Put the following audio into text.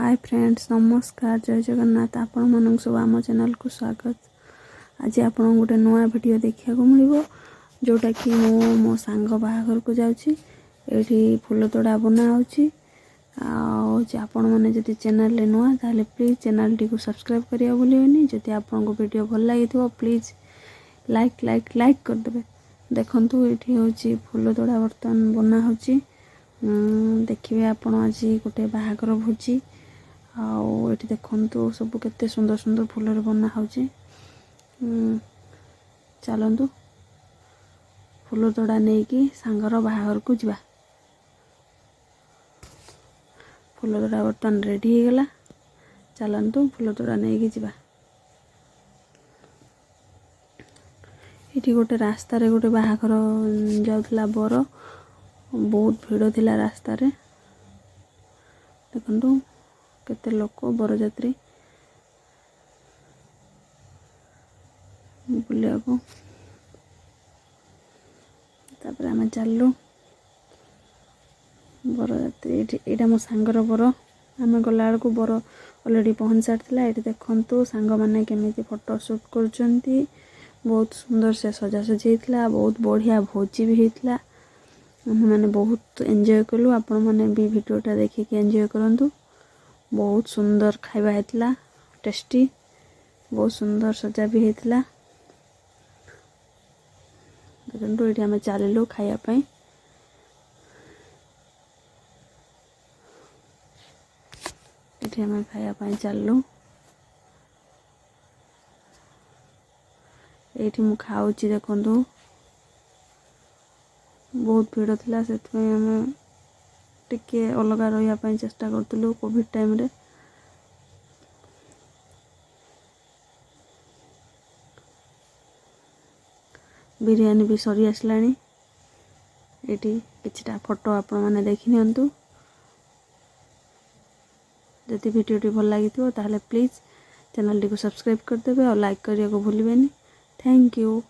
Hi friends, नमस्कार, जय जगन्नाथ। आपण मानक सब आम चैनल को स्वागत। आज आपण गोटे नुआ वीडियो देखा मिल जोटा कि मो सांग बाहाघर को जाऊँगी। ये फूल तोड़ा बना आपण मैंने जब चैनल नुआ ताले प्लीज चैनल टी को सब्सक्राइब करिया भूलियोनी। जदि आपन को वीडियो भल लगी प्लीज लाइक लाइक लाइक करदे। देखंतु ये हूँ फूल तोड़ा बर्तमान बना देखिए आपण आज गोटे बाहाघर भोजी आठ देखु सब केते सुंदर सुंदर फूल बना चलतु फूल तोड़ा नहीं कि सांगर बाहाघर को जावा। फूल तोड़ा बर्तमान रेडी हो गला। चलतु फूल तोड़ा नहीं कि जावा। ये गोटे रास्ता रे गोटे बाहाघर जाउथला बर बहुत भीड़ थिला रास्ता रे। देखंतु केते लोक बरजात्री बुलिया को तापर आम चलू बरजात्री। यहाँ मो सांगर बर आम गला बेलू बर अलरेडी पहुँच सारी। ये देखु सांग मैंने केमी फोटो शूट कर बहुत सुंदर से सजासजी होता। बहुत बढ़िया भोजी भी होता। मैंने बहुत एंजॉय कलु। आपण मैंने भी वीडियोटा देखिए एंजॉय करूँ। बहुत सुंदर खाଇବା होता, टेस्टी, बहुत सुंदर सजा भी होता। देखो ये आम चलू खायापी। ये आम खायापी चलू। ये मु खाऊँ देखु बहुत भीड़ थिला से आम टिके अलग रही चेष्टा करूँ कोविड टाइम रे। बिरयानी भी सरी आसला। ये किछटा फोटो आपण मैंने देखी नियंतु। जदि वीडियोटी भल लगी ताहले प्लीज चैनल टी को सब्सक्राइब करदेवे और लाइक करने को भूलिए। Thank you.